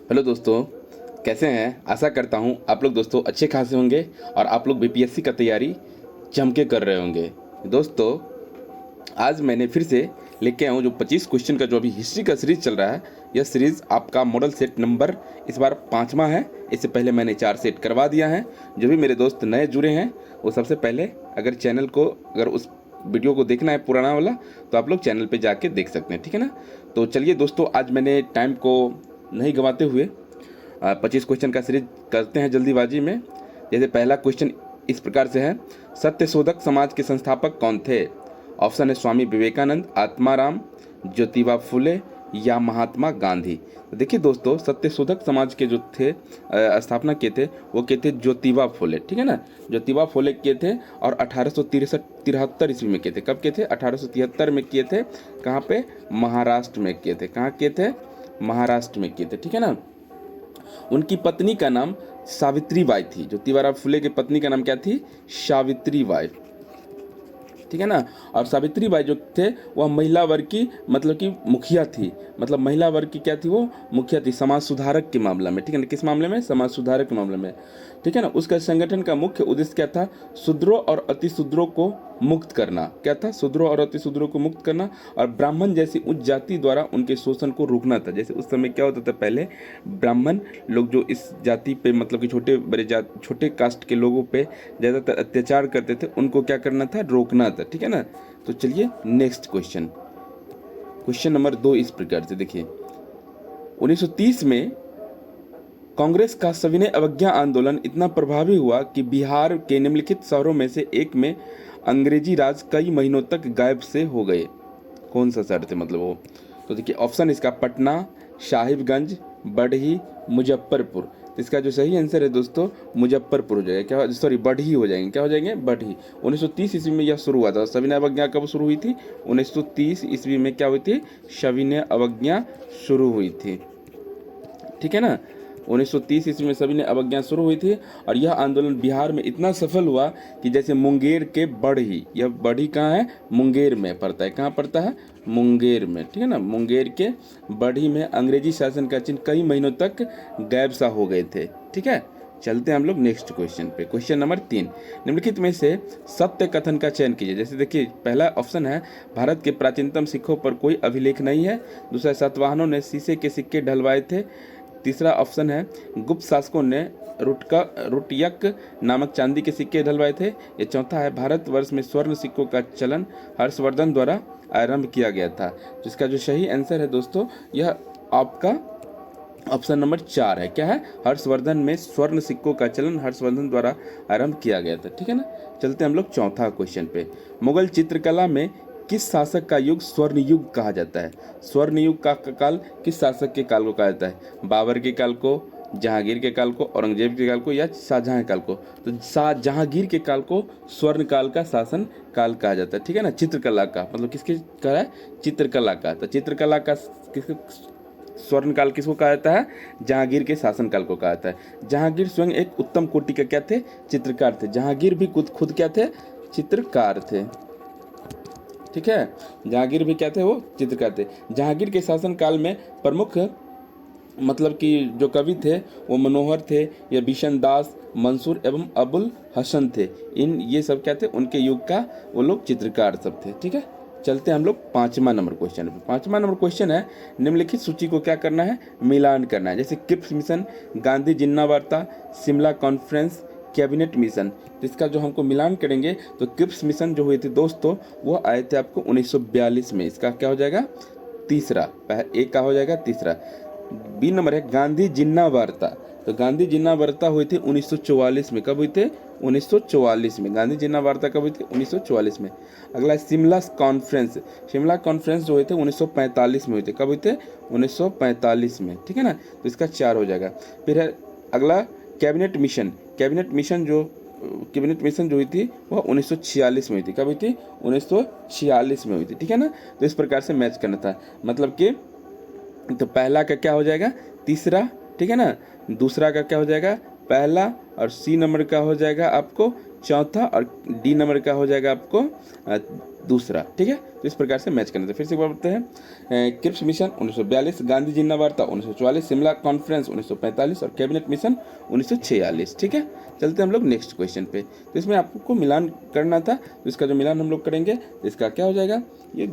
Hello दोस्तों, कैसे हैं? आशा करता हूँ आप लोग दोस्तों अच्छे खासे होंगे और आप लोग बीपीएससी का तैयारी जम के कर रहे होंगे। दोस्तों, आज मैंने फिर से लेके आया हूँ जो 25 क्वेश्चन का जो अभी हिस्ट्री का सीरीज चल रहा है। यह सीरीज आपका मॉडल सेट नंबर इस बार 5वां है। इससे पहले मैंने 4 सेट करवा दिया है। जो भी मेरे दोस्त नए जुड़े हैं वो सबसे पहले अगर उस वीडियो को देखना है पुराना वाला, तो आप लोग चैनल पे जाके देख सकते हैं, ठीक है ना। तो चलिए दोस्तों, आज मैंने टाइम को नहीं गंवाते हुए 25 क्वेश्चन का सीरीज करते हैं जल्दीबाजी में। जैसे पहला क्वेश्चन इस प्रकार से है, सत्यशोधक समाज के संस्थापक कौन थे? ऑप्शन है स्वामी विवेकानंद, आत्माराम, ज्योतिबा फुले या महात्मा गांधी। तो देखिए दोस्तों, सत्यशोधक समाज के जो थे स्थापना किए थे वो किए थे ज्योतिबा फुले, ठीक है ना। ज्योतिबा फुले किए थे और 1863 ईस्वी में किए थे। कब किए थे? 1873 में किए थे। कहाँ पे? महाराष्ट्र में किए थे। कहाँ किए थे? महाराष्ट्र में किए थे, ठीक है ना। उनकी पत्नी का नाम सावित्री बाई थी। ज्योतिबा फुले की पत्नी का नाम क्या थी? सावित्री बाई, ठीक है ना। और सावित्री बाई जो थे वह महिला वर्ग की मतलब कि मुखिया थी। मतलब महिला वर्ग की क्या थी? वो मुखिया थी समाज सुधारक के मामला में, ठीक है ना। किस मामले में? समाज सुधारक के मामले में, ठीक है ना। उसका संगठन का मुख्य उद्देश्य क्या था? शूद्रों और अतिशूद्रों को मुक्त करना। क्या था? शूद्रों और अतिशूद्रों को मुक्त करना और ब्राह्मण जैसी उच्च जाति द्वारा उनके शोषण को रोकना था। जैसे उस समय क्या होता था, पहले ब्राह्मण लोग जो इस जाति पे मतलब कि छोटे कास्ट के लोगों पे ज़्यादातर अत्याचार करते थे, उनको क्या करना था? रोकना था, ठीक है ना। तो चलिए नेक्स्ट क्वेश्चन नंबर 2 इस प्रकार से देखिए। 1930 में कांग्रेस का सविनय अवज्ञा आंदोलन इतना प्रभावी हुआ कि बिहार के निम्नलिखित शहरों में से एक में अंग्रेजी राज कई महीनों तक गायब से हो गए। कौन सा शहर थे मतलब वो? तो देखिए ऑप्शन इसका पटना, साहिबगंज, बढ़ी, मुजफ्फरपुर। तो इसका जो सही आंसर है दोस्तों मुजफ्फरपुर हो जाएगा। क्या? सॉरी, बढ़ी हो जाएंगे। क्या हो जाएंगे? बढ़ी। 1930 ईस्वी में यह शुरू हुआ था। सविनय अवज्ञा कब शुरू हुई थी? 1930 ईस्वी में क्या हुई थी? सविनय अवज्ञा शुरू हुई थी, ठीक है ना। 1930 ईस्वी में सविनय अवज्ञा शुरू हुई थी और यह आंदोलन बिहार में इतना सफल हुआ कि जैसे मुंगेर के बढ़ी, यह बढ़ी कहाँ है? मुंगेर में पड़ता है। कहाँ पड़ता है? मुंगेर में, ठीक है ना। मुंगेर के बढ़ी में अंग्रेजी शासन का चिन्ह कई महीनों तक गायब सा हो गए थे, ठीक है। चलते हैं हम लोग नेक्स्ट क्वेश्चन पे। क्वेश्चन नंबर 3, निम्नलिखित में से सत्य कथन का चयन कीजिए। जैसे देखिए पहला ऑप्शन है रुट के प्राचीनतम सिक्कों पर कोई अभिलेख नहीं है। दूसरा, सातवाहनों ने शीशे के सिक्के ढलवाए थे। तीसरा ऑप्शन है गुप्त शासकों ने रुटयक नामक चांदी के सिक्के ढलवाए थे। ये चौथा है भारतवर्ष में स्वर्ण सिक्कों का चलन हर्षवर्धन द्वारा आरंभ किया गया था। जिसका जो सही आंसर है दोस्तों यह आपका ऑप्शन नंबर 4 है। क्या है? हर्षवर्धन में स्वर्ण सिक्कों का चलन हर्षवर्धन द्वारा आरंभ किया गया था, ठीक है ना। चलते हम लोग चौथा क्वेश्चन पे। मुगल चित्रकला में किस शासक का युग स्वर्ण युग कहा जाता है? स्वर्ण युग का काल किस शासक के काल को कहा जाता है? बाबर के काल को, जहांगीर के काल को, औरंगजेब के काल को या शाहजहां के काल को? तो जहांगीर के काल को स्वर्ण काल का शासन काल कहा जाता है, ठीक है ना। चित्रकला का मतलब किसके कहा है? चित्रकला का। तो चित्रकला का किसके स्वर्ण काल किसको कहा जाता है? जहांगीर के शासन काल को कहा जाता है। जहांगीर स्वयं एक उत्तम कोटि के क्या थे? चित्रकार थे। जहांगीर भी खुद क्या थे? चित्रकार थे, ठीक है। जहांगीर भी क्या थे? वो चित्रकार थे। जहांगीर के शासन काल में प्रमुख मतलब कि जो कवि थे वो मनोहर थे, या बिशन दास, मंसूर एवं अबुल हसन थे। ये सब क्या थे? उनके युग का वो लोग चित्रकार सब थे, ठीक है। चलते हैं हम लोग 5वां नंबर क्वेश्चन पे। 5वां नंबर क्वेश्चन है, निम्नलिखित सूची को क्या करना है? मिलान करना है। जैसे क्रिप्स मिशन, गांधी जिन्ना वार्ता, शिमला कॉन्फ्रेंस, कैबिनेट मिशन। तो इसका जो हमको मिलान करेंगे तो क्रिप्स मिशन जो हुए थे दोस्तों वो आए थे आपको 1942 में। इसका क्या हो जाएगा? तीसरा। एक का हो जाएगा तीसरा। बी नंबर है गांधी जिन्ना वार्ता। तो गांधी जिन्ना वार्ता हुई थी 1944 में। कब हुई थे? 1944 में। गांधी जिन्ना वार्ता कब हुई थी? 1944 में। अगला है शिमला कॉन्फ्रेंस। शिमला कॉन्फ्रेंस जो हुए थे 1945 में हुए थे। कब हुए थे? 1945 में, ठीक है ना। तो इसका 4 हो जाएगा। फिर है अगला कैबिनेट मिशन। कैबिनेट मिशन जो हुई थी वह 1946 में हुई थी। कब हुई थी? 1946 में हुई थी, ठीक है ना। तो इस प्रकार से मैच करना था। मतलब कि तो पहला का क्या हो जाएगा? तीसरा, ठीक है ना। दूसरा का क्या हो जाएगा? पहला, और सी नंबर का हो जाएगा आपको चौथा, और डी नंबर का हो जाएगा आपको दूसरा। ठीक है, तो इस प्रकार से मैच करना था। फिर से बोलते हैं, क्रिप्स मिशन 1942, गांधी जिन्ना वार्ता 1944, शिमला कॉन्फ्रेंस 1945 और कैबिनेट मिशन 1946। ठीक है, चलते हम लोग नेक्स्ट क्वेश्चन पे। तो इसमें आपको मिलान करना था, तो इसका जो मिलान हम लोग करेंगे तो इसका क्या हो जाएगा, ये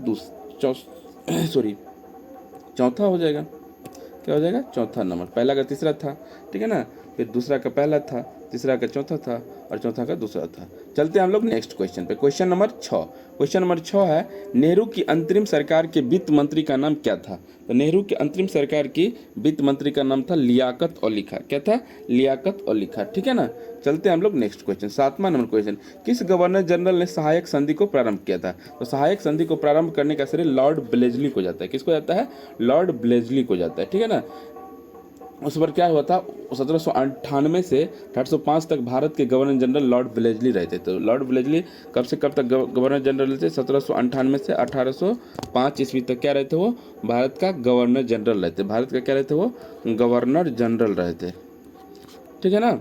चौथा हो जाएगा। क्या हो जाएगा, चौथा नंबर। पहला का तीसरा था, ठीक है ना, फिर दूसरा का पहला था, तीसरा का चौथा था, और चौथा का दूसरा था। चलते हैं हम लोग नेक्स्ट क्वेश्चन पे। Question number 6। क्वेश्चन नंबर 6 है, नेहरू की अंतरिम सरकार के वित्त मंत्री का नाम क्या था। तो नेहरू की अंतरिम सरकार की वित्त मंत्री का नाम था लियाकत अली खां। क्या था, लियाकत अली खां। ठीक है ना, चलते हैं हम लोग नेक्स्ट क्वेश्चन। 7वां नंबर क्वेश्चन, किस गवर्नर जनरल ने सहायक संधि को प्रारंभ किया था। तो सहायक संधि को प्रारंभ करने का श्रेय लॉर्ड ब्लेजली को जाता है। किसको जाता है, लॉर्ड ब्लेजली को जाता है। ठीक है ना, उस पर क्या हुआ था, 1798 से 1805 तक भारत के गवर्नर जनरल लॉर्ड ब्लेजली रहते। तो लॉर्ड ब्लेजली कब से कब तक गवर्नर जनरल थे, 1798 से 1805 ईस्वी तक क्या रहते, वो भारत का गवर्नर जनरल रहते। भारत का क्या रहते, वो गवर्नर जनरल रहते। ठीक है ना,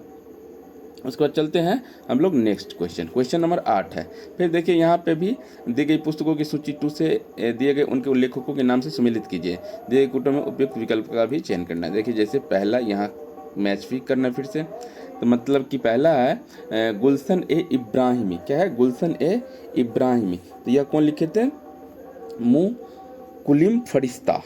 उसके बाद चलते हैं हम लोग नेक्स्ट क्वेश्चन। क्वेश्चन नंबर 8 है। फिर देखिए यहाँ पे भी दी गई पुस्तकों की सूची 2 से दिए गए उनके लेखकों के नाम से सम्मिलित कीजिए। दिए गए कुटुंब में उपयुक्त विकल्प का भी चयन करना है। देखिए जैसे पहला यहाँ मैच भी करना है फिर से, तो मतलब कि पहला है गुलशन ए इब्राहिमी। क्या है, गुलशन ए इब्राहिमी। तो यह कौन लिखे थे, मुँह कुलीम फरिश्ता।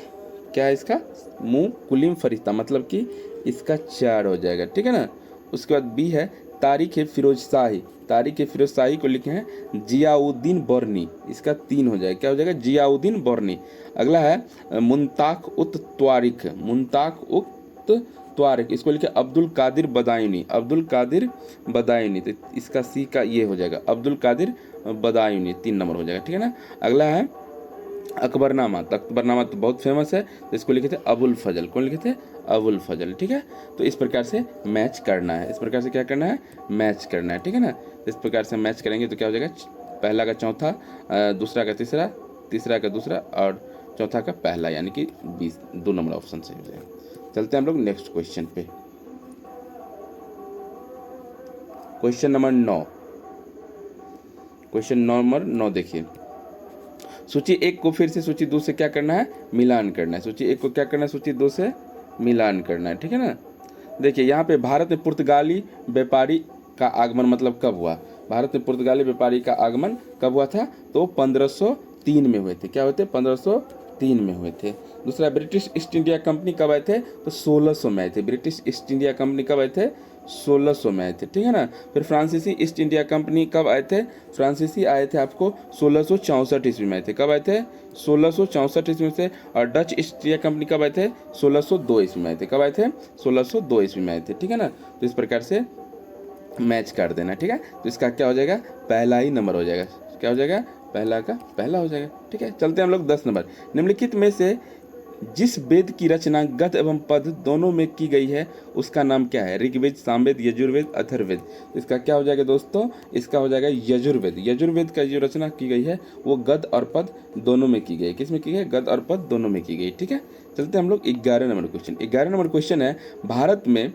क्या है इसका, मुँह कुलीम फरिश्ता, मतलब कि इसका 4 हो जाएगा। ठीक है ना, उसके बाद बी है तारीख फिरोज शाही। तारीख फिरोज शाही को लिखे हैं जियाउद्दीन बर्नी। इसका 3 हो जाएगा। क्या हो जाएगा, जियाउद्दीन बर्नी। अगला है मुंताक उत त्वारिख। मुंताक उत त्वारिख, इसको लिखे अब्दुल कादिर बदायूनी। अब्दुल कादिर बदायूनी, तो इसका सी का ये हो जाएगा अब्दुल कादिर बदायूनी। 3 नंबर हो जाएगा। ठीक है ना, अगला है अकबरनामा। तो अकबरनामा तो बहुत फेमस है, तो इसको लिखे थे अबुल फजल। कौन लिखे थे, अबुल फजल। ठीक है, तो इस प्रकार से मैच करना है। इस प्रकार से क्या करना है, मैच करना है। ठीक है ना, इस प्रकार से मैच करेंगे तो क्या हो जाएगा, पहला का चौथा, दूसरा का तीसरा, तीसरा का दूसरा, और चौथा का पहला, यानी कि 2 नंबर ऑप्शन से हो जाएगा। चलते हैं हम लोग नेक्स्ट क्वेश्चन पे। Question number 9। क्वेश्चन नंबर 9 देखिए, सूची 1 को फिर से सूची 2 से क्या करना है, मिलान करना है। सूची 1 को क्या करना है, सूची 2 से मिलान करना है। ठीक है ना, देखिए यहाँ पे भारत में पुर्तगाली व्यापारी का आगमन मतलब कब हुआ। भारत में पुर्तगाली व्यापारी का आगमन कब हुआ था, तो 1503 में हुए थे। क्या हुए थे, 1503 में हुए थे। दूसरा, ब्रिटिश ईस्ट इंडिया कंपनी कब आए थे, तो 1600 में आए थे। ब्रिटिश ईस्ट इंडिया कंपनी कब आए थे, 1600 में आए थे। ठीक है ना, फिर फ्रांसीसी ईस्ट इंडिया कंपनी कब आए थे, फ्रांसीसी आए थे आपको 1664 ईस्वी में आए थे। कब आए थे, 1664 ईस्वी से। और डच ईस्ट इंडिया कंपनी कब आए थे, 1602 ईस्वी में आए थे। कब आए थे, 1602 ईस्वी में आए थे। ठीक है ना, तो इस प्रकार से मैच कर देना। ठीक है, तो इसका क्या हो जाएगा, पहला ही नंबर हो जाएगा। क्या हो जाएगा, पहला का पहला हो जाएगा। ठीक है, चलते हैं हम लोग 10 नंबर। निम्नलिखित में से जिस वेद की रचना गद एवं पद दोनों में की गई है उसका नाम क्या है। ऋग्वेद, सामवेद, यजुर्वेद, अथर्ववेद। इसका क्या हो जाएगा दोस्तों, इसका हो जाएगा यजुर्वेद। यजुर्वेद का जो रचना की गई है वो गद और पद दोनों में की गई। किस में की गई, गद और पद दोनों में की गई। ठीक है, चलते हैं हम लोग 11 नंबर क्वेश्चन। 11 नंबर क्वेश्चन है, भारत में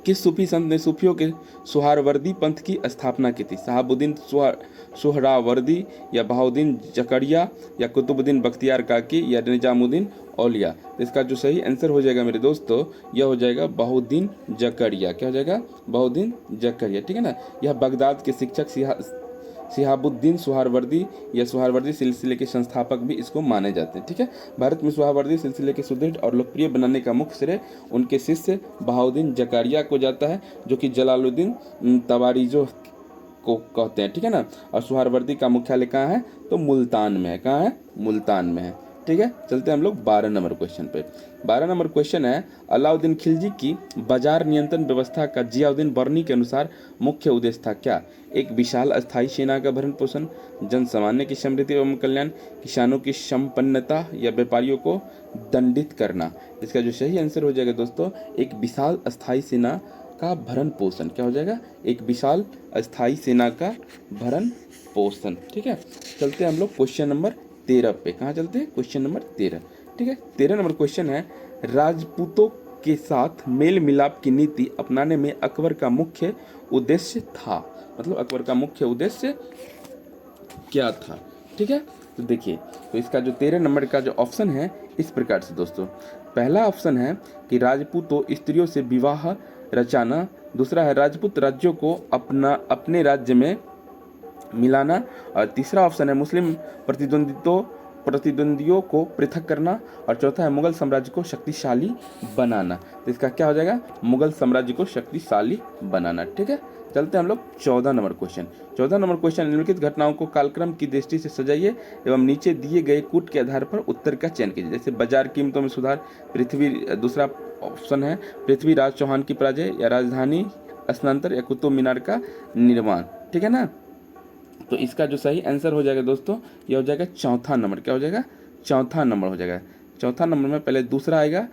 किस सूफी संत ने सूफियों के सुहारवर्दी पंथ की स्थापना की थी। शहाबुद्दीन सुहरावर्दी, या बहाउद्दीन जकरिया, या कुतुबुद्दीन बख्तियार काकी, या निजामुद्दीन औलिया। तो इसका जो सही आंसर हो जाएगा मेरे दोस्तों, यह हो जाएगा बहाउद्दीन जकरिया। क्या हो जाएगा, बहाउद्दीन जकरिया। ठीक है ना, यह बगदाद के शिक्षक शिहाबुद्दीन सुहारवर्दी या सुहारवर्दी सिलसिले के संस्थापक भी इसको माने जाते हैं। ठीक है, भारत में सुहारवर्दी सिलसिले के सुदृढ़ और लोकप्रिय बनाने का मुख्य श्रेय उनके शिष्य बहाउद्दीन जकारिया को जाता है, जो कि जलालुद्दीन तवारीजो को कहते हैं। ठीक है ना, और सुहारवर्दी का मुख्यालय कहाँ है, तो मुल्तान में है। कहाँ है, मुल्तान में है। ठीक है, चलते हैं हम लोग 12 नंबर क्वेश्चन पे। 12 नंबर क्वेश्चन है, अलाउद्दीन खिलजी की बाजार नियंत्रण व्यवस्था का जियाउद्दीन बर्नी के अनुसार मुख्य उद्देश्य था क्या। एक विशाल अस्थायी सेना का भरण पोषण, जन सामान्य की समृद्धि एवं कल्याण, किसानों की संपन्नता, या व्यापारियों को दंडित करना। इसका जो सही आंसर हो जाएगा दोस्तों, एक विशाल अस्थायी सेना का भरण पोषण। क्या हो जाएगा, एक विशाल अस्थायी सेना का भरण पोषण। ठीक है, चलते हैं हम लोग क्वेश्चन नंबर 13 पे। कहाँ चलते हैं, क्वेश्चन नंबर 13। ठीक है, 13 नंबर क्वेश्चन है, राजपूतों के साथ मेल मिलाप की नीति अपनाने में अकबर का मुख्य उद्देश्य था। मतलब अकबर का मुख्य उद्देश्य क्या था, ठीक है। तो देखिए, तो इसका जो 13 नंबर का जो ऑप्शन है इस प्रकार से दोस्तों, पहला ऑप्शन है कि राजपूतों स्त्रियों से विवाह रचाना, दूसरा है राजपूत राज्यों को अपने राज्य में मिलाना, और तीसरा ऑप्शन है मुस्लिम प्रतिद्वंदियों को पृथक करना, और चौथा है मुगल साम्राज्य को शक्तिशाली बनाना। तो इसका क्या हो जाएगा, मुगल साम्राज्य को शक्तिशाली बनाना, ठीक है। चलते हैं हम लोग 14 नंबर क्वेश्चन। 14 नंबर क्वेश्चन, निम्नलिखित घटनाओं को कालक्रम की दृष्टि से सजाइए एवं नीचे दिए गए कूट के आधार पर उत्तर का चयन कीजिए। जैसे बाजार कीमतों में सुधार, दूसरा ऑप्शन है पृथ्वीराज चौहान की पराजय, या राजधानी स्थानांतर, या कुतुब मीनार का निर्माण, ठीक है ना। तो इसका जो सही आंसर हो जाएगा दोस्तों, ये हो जाएगा चौथा नंबर। क्या हो जाएगा, चौथा नंबर हो जाएगा। चौथा नंबर में पहले दूसरा आएगा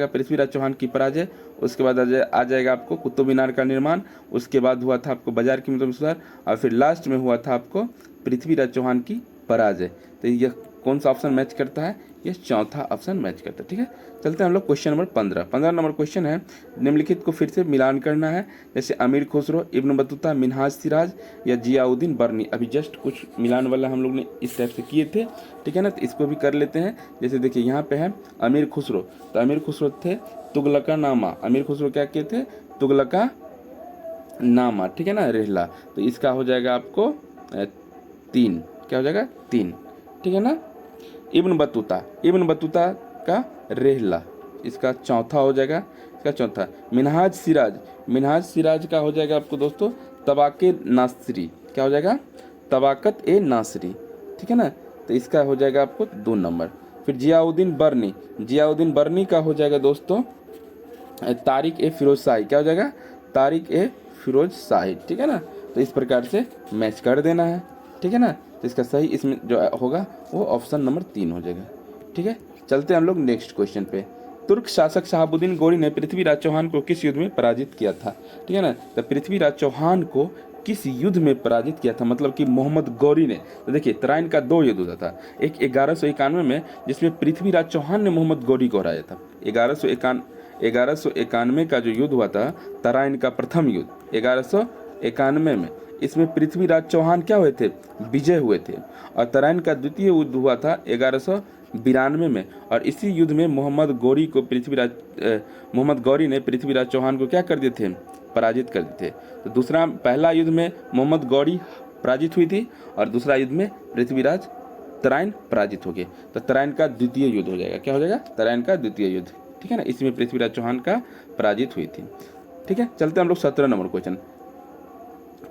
पृथ्वीराज चौहान की पराजय, उसके बाद आ जाएगा आपको कुतुब मीनार का निर्माण, उसके बाद हुआ था आपको बाजार कीमतों में सुधार, और फिर लास्ट में हुआ था आपको पृथ्वीराज चौहान की पराजय। तो यह कौन सा ऑप्शन मैच करता है, ये चौथा ऑप्शन मैच करता है, ठीक है। चलते हैं हम लोग क्वेश्चन नंबर 15। 15 नंबर क्वेश्चन है, निम्नलिखित को फिर से मिलान करना है। जैसे अमीर खुसरो, इब्न बतूता, मिन्हाज सिराज, या जियाउद्दीन बर्नी। अभी जस्ट कुछ मिलान वाला हम लोग ने इस टाइप से किए थे, ठीक है ना। तो इसको भी कर लेते हैं। जैसे देखिए यहाँ पे है अमीर खुसरो, तो अमीर खुसरो थे तुगलका नामा। अमीर खुसरो क्या किए थे, तुगलका नामा, ठीक है ना, रेहला। तो इसका हो जाएगा आपको 3, क्या हो जाएगा 3, ठीक है ना। इब्न बतूता का रेहला, इसका चौथा हो जाएगा, इसका चौथा। मिन्हाज सिराज का हो जाएगा आपको दोस्तों तबाके नासरी। क्या हो जाएगा, तबाकत ए नासरी, ठीक है ना। तो इसका हो जाएगा आपको 2 नंबर। फिर जियाउद्दीन बर्नी का हो जाएगा दोस्तों तारिक ए फिरोज शाही। क्या हो जाएगा, तारिक ए फिरोज शाही, ठीक है ना। तो इस प्रकार से मैच कर देना है, ठीक है ना। तो इसका सही इसमें जो होगा वो ऑप्शन नंबर 3 हो जाएगा, ठीक है। चलते हैं हम लोग नेक्स्ट क्वेश्चन पे। तुर्क शासक शहाबुद्दीन गौरी ने पृथ्वीराज चौहान को किस युद्ध में पराजित किया था, ठीक है ना। तो पृथ्वीराज चौहान को किस युद्ध में पराजित किया था, मतलब कि मोहम्मद गौरी ने। तो देखिए तराइन का 2 युद्ध होता था, एक 1191 में जिसमें पृथ्वीराज चौहान ने मोहम्मद गौरी को हराया था। 1191 का जो युद्ध हुआ था, तराइन का प्रथम युद्ध 1191 में, इसमें पृथ्वीराज चौहान क्या हुए थे, विजय हुए थे। और तराइन का द्वितीय युद्ध हुआ था 1192 में, और इसी युद्ध में मोहम्मद गौरी ने पृथ्वीराज चौहान को क्या कर दिए थे, पराजित कर दिए थे। तो पहला युद्ध में मोहम्मद गौरी पराजित हुई थी, और दूसरा युद्ध में पृथ्वीराज तराइन पराजित हो गए। तो तराइन का द्वितीय युद्ध हो जाएगा। क्या हो जाएगा, तराइन का द्वितीय युद्ध, ठीक है ना। इसमें पृथ्वीराज चौहान का पराजित हुई थी, ठीक है। चलते हैं हम लोग 17 नंबर क्वेश्चन।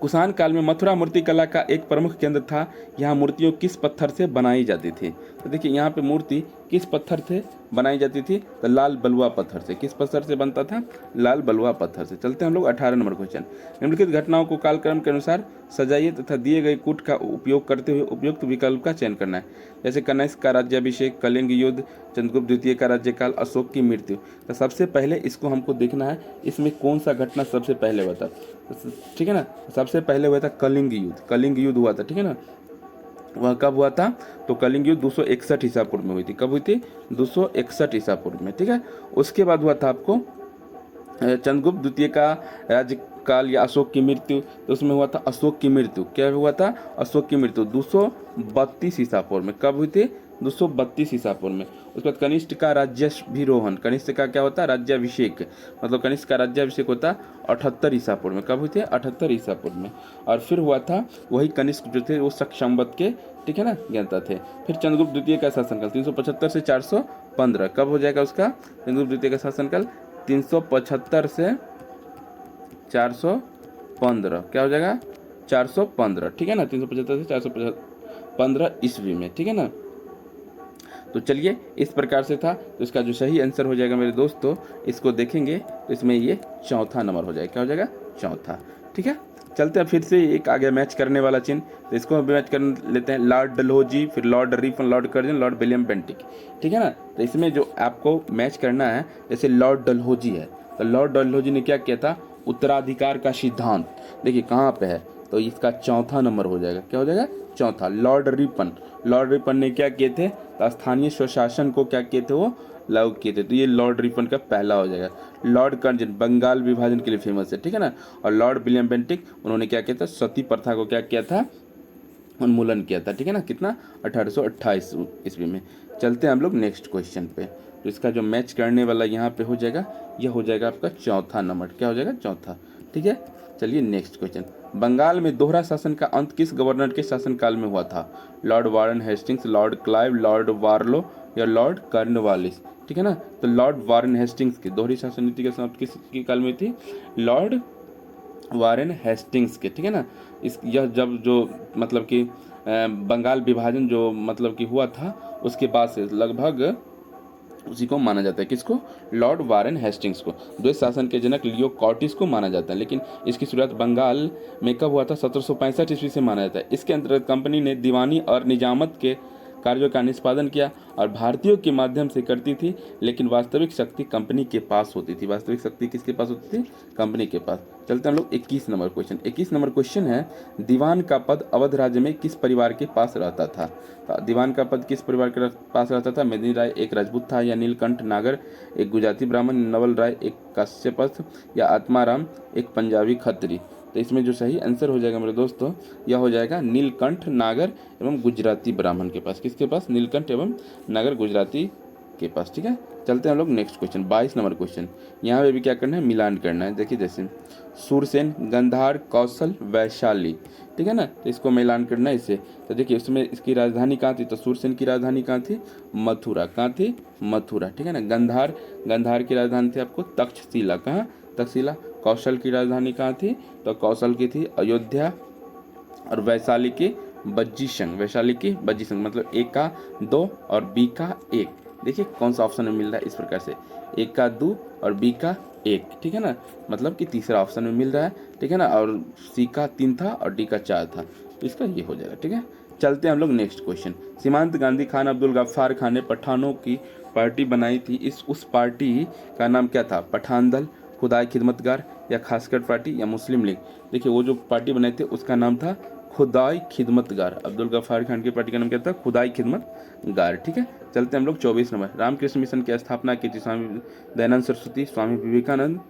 कुषाण काल में मथुरा मूर्ति कला का एक प्रमुख केंद्र था। यहाँ मूर्तियों किस पत्थर से बनाई जाती थी। तो देखिए यहाँ पे मूर्ति किस पत्थर से बनाई जाती थी, तो लाल बलुआ पत्थर से। किस पत्थर से बनता था, लाल बलुआ पत्थर से। चलते हैं हम लोग 18 नंबर क्वेश्चन। निम्नलिखित घटनाओं को कालक्रम के अनुसार सजाइए तथा दिए गए कूट का उपयोग करते हुए उपयुक्त विकल्प का चयन करना है। जैसे कनिष्क का राज्याभिषेक, कलिंग युद्ध, चंद्रगुप्त द्वितीय का राज्यकाल, अशोक की मृत्यु। तो सबसे पहले इसको हमको देखना है, इसमें कौन सा घटना सबसे पहले हुआ था, ठीक है ना। सबसे पहले हुआ था कलिंग युद्ध हुआ था, ठीक है ना। वह कब हुआ था, तो कलिंग युद्ध 261 ईसा पूर्व में हुई थी। कब हुई थी, 261 ईसा पूर्व में, ठीक है। उसके बाद हुआ था आपको चंद्रगुप्त द्वितीय का राज्यकाल या अशोक की मृत्यु। तो उसमें हुआ था अशोक की मृत्यु। क्या हुआ था, अशोक की मृत्यु 232 ईसा पूर्व में। कब हुई थी, 232 ईसा पूर्व में। उसके बाद कनिष्क का राज्याभिरोहण, कनिष्क का क्या होता है, राज्याभिषेक, मतलब कनिष्क का राज्याभिषेक होता 78 ईसा पूर्व में। कब हुई थी, 78 ईसा पूर्व में। और फिर हुआ था वही कनिष्क जो थे वो शक संवत के, ठीक है ना, ज्ञाता थे। फिर चंद्रगुप्त द्वितीय का शासनकाल 375 से 415। कब हो जाएगा उसका, चंद्रगुप्त द्वितीय का शासनकाल 375 से 415। क्या हो जाएगा, 415, ठीक है ना। 375 से 415 ईस्वी में, ठीक है ना। तो चलिए इस प्रकार से था। तो इसका जो सही आंसर हो जाएगा मेरे दोस्तों, इसको देखेंगे तो इसमें ये चौथा नंबर हो जाएगा। क्या हो जाएगा, चौथा, ठीक है। चलते हैं फिर से एक आगे मैच करने वाला चिन्ह, तो इसको मैच कर लेते हैं। लॉर्ड डलहौजी, फिर Lord Ripon, Lord Curzon, Lord William Bentinck, ठीक है ना। तो इसमें जो आपको मैच करना है, जैसे लॉर्ड डलहौजी है, तो लॉर्ड डलहौजी ने क्या किया था, उत्तराधिकार का सिद्धांत। देखिए कहाँ पे है, तो इसका चौथा नंबर हो जाएगा। क्या हो जाएगा, चौथा। लॉर्ड रिपन ने क्या किए थे, तो स्थानीय स्वशासन को क्या किए थे, वो लागू किए थे। तो ये लॉर्ड रिपन का पहला हो जाएगा। लॉर्ड कर्जन बंगाल विभाजन के लिए फेमस है, ठीक है ना। और लॉर्ड विलियम बेंटिक, उन्होंने क्या किया था, सती प्रथा को क्या किया था, उन्मूलन किया था, ठीक है ना। कितना, 1828 ईस्वी में। चलते हैं हम लोग नेक्स्ट क्वेश्चन पे। तो इसका जो मैच करने वाला यहाँ पे हो जाएगा, यह हो जाएगा आपका चौथा नंबर। क्या हो जाएगा, चौथा, ठीक है। चलिए नेक्स्ट क्वेश्चन। बंगाल में दोहरा शासन का अंत किस गवर्नर के शासनकाल में हुआ था? Lord Warren Hastings, Lord Clive, Lord Barlow या लॉर्ड कॉर्नवालिस, ठीक है ना। तो लॉर्ड वारन हेस्टिंग्स की दोहरी शासन नीति का समाप्त किसके काल में थी? लॉर्ड वारेन हेस्टिंग्स के, ठीक है ना। यह जब जो मतलब कि बंगाल विभाजन जो मतलब कि हुआ था, उसके बाद से लगभग उसी को माना जाता है। किसको? लॉर्ड वारेन हेस्टिंग्स को। द्वैत शासन के जनक लियो कॉर्टिस को माना जाता है, लेकिन इसकी शुरुआत बंगाल में कब हुआ था? 1765 ईस्वी से माना जाता है। इसके अंतर्गत कंपनी ने दीवानी और निजामत के कार्यों का निष्पादन किया और भारतीयों के माध्यम से करती थी, लेकिन वास्तविक शक्ति कंपनी के पास होती थी। वास्तविक शक्ति किसके पास होती थी? कंपनी के पास। चलते हैं हम लोग 21 नंबर क्वेश्चन। 21 नंबर क्वेश्चन है, दीवान का पद अवध राज्य में किस परिवार के पास रहता था? तो दीवान का पद किस परिवार के पास रहता था? मेदिनी राय एक राजपूत था, या नीलकंठ नागर एक गुजराती ब्राह्मण, नवल राय एक काश्यपस्थ, या आत्माराम एक पंजाबी खत्री? तो इसमें जो सही आंसर हो जाएगा मेरे दोस्तों, यह हो जाएगा नीलकंठ नागर एवं गुजराती ब्राह्मण के पास। किसके पास? नीलकंठ एवं नागर गुजराती के पास, ठीक है। चलते हैं हम लोग नेक्स्ट क्वेश्चन, 22 नंबर क्वेश्चन। यहाँ पे भी क्या करना है? मिलान करना है। देखिए जैसे सूरसेन, गंधार, कौशल, वैशाली, ठीक है ना। तो इसको मिलान करना है इससे। तो देखिए इसमें इसकी राजधानी कहाँ थी? तो सूरसेन की राजधानी कहाँ थी? मथुरा। कहाँ थी? मथुरा, ठीक है ना। गंधार की राजधानी थी आपको तक्षशिला। कहाँ? तक्षशिला। कौशल की राजधानी कहाँ थी? तो कौशल की थी अयोध्या। और वैशाली की बज्जीसंग। वैशाली की बज्जीसंग, मतलब एक का 2 और बी का 1। देखिए कौन सा ऑप्शन में मिल रहा है इस प्रकार से, एक का 2 और बी का 1, ठीक है ना। मतलब कि तीसरा ऑप्शन में मिल रहा है, ठीक है ना। और सी का 3 था और डी का 4 था, तो इसका ये हो जाएगा, ठीक है। चलते हैं हम लोग नेक्स्ट क्वेश्चन। सीमांत गांधी खान अब्दुल गफ्फार खान ने पठानों की पार्टी बनाई थी। उस पार्टी का नाम क्या था? पठान दल, खुदाई खिदमतगार, या खासकर पार्टी, या मुस्लिम लीग? देखिए वो जो पार्टी बनाई थी उसका नाम था खुदाई खिदमतगार। अब्दुल गफ्फार खान की पार्टी का नाम क्या था? खुदाई खिदमतगार, ठीक है। चलते हैं हम लोग 24 नंबर। रामकृष्ण मिशन की स्थापना की थी स्वामी दयानंद सरस्वती, स्वामी विवेकानंद,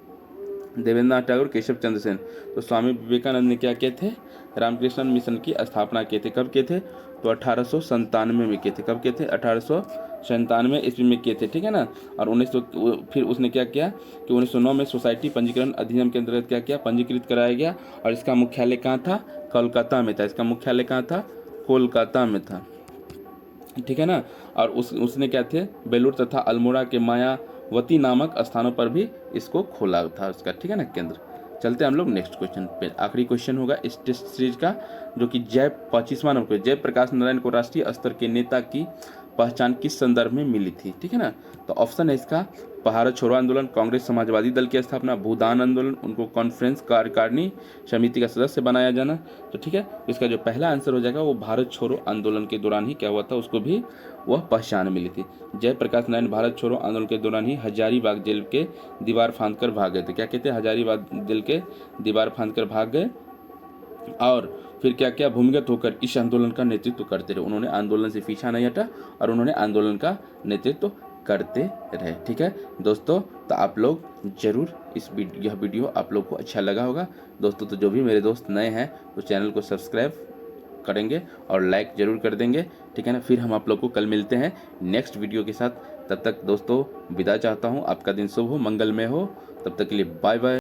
देवेंद्रनाथ टैगोर, केशव चंद्र सेन? तो स्वामी विवेकानंद ने क्या किए थे? रामकृष्ण मिशन की स्थापना किए थे। कब किए थे? तो 1897 में किए थे। कब किए थे? 1897 ईस्वी में किए थे, ठीक है ना। और फिर उसने क्या किया कि 1909 में सोसाइटी पंजीकरण अधिनियम के अंतर्गत क्या किया? पंजीकृत कराया गया। और इसका मुख्यालय कहाँ था? कोलकाता में था। इसका मुख्यालय कहाँ था? कोलकाता में था, ठीक है ना। और उसने क्या थे? बेलूर तथा अल्मोड़ा के मायावती नामक स्थानों पर भी इसको खोला था उसका, ठीक है ना, केंद्र। चलते हैं हम लोग नेक्स्ट क्वेश्चन पे। आखिरी क्वेश्चन होगा इस टेस्ट सीरीज का, जो कि 25वां नंबर। जयप्रकाश नारायण को राष्ट्रीय स्तर के नेता की पहचान किस संदर्भ में मिली थी, ठीक है ना। तो ऑप्शन है इसका, भारत छोड़ो आंदोलन, कांग्रेस समाजवादी दल की स्थापना, भूदान आंदोलन, उनको कॉन्फ्रेंस कार्यकारिणी समिति का सदस्य बनाया जाना। तो ठीक है, इसका जो पहला आंसर हो जाएगा वो भारत छोड़ो आंदोलन के दौरान ही क्या हुआ था, उसको भी वह पहचान मिली थी। जयप्रकाश नारायण भारत छोड़ो आंदोलन के दौरान ही हजारीबाग जेल के दीवार फांद कर भाग गए थे। क्या कहते हैं? हजारीबाग जेल के दीवार फांद कर भाग गए और फिर क्या क्या भूमिगत होकर इस आंदोलन का नेतृत्व करते रहे। उन्होंने आंदोलन से पीछा नहीं हटा और उन्होंने आंदोलन का नेतृत्व करते रहे। ठीक है दोस्तों, तो आप लोग जरूर यह वीडियो आप लोग को अच्छा लगा होगा दोस्तों। तो जो भी मेरे दोस्त नए हैं तो चैनल को सब्सक्राइब करेंगे और लाइक जरूर कर देंगे, ठीक है ना। फिर हम आप लोग को कल मिलते हैं नेक्स्ट वीडियो के साथ। तब तक दोस्तों विदा चाहता हूँ, आपका दिन शुभ हो, मंगलमय हो। तब तक के लिए बाय बाय।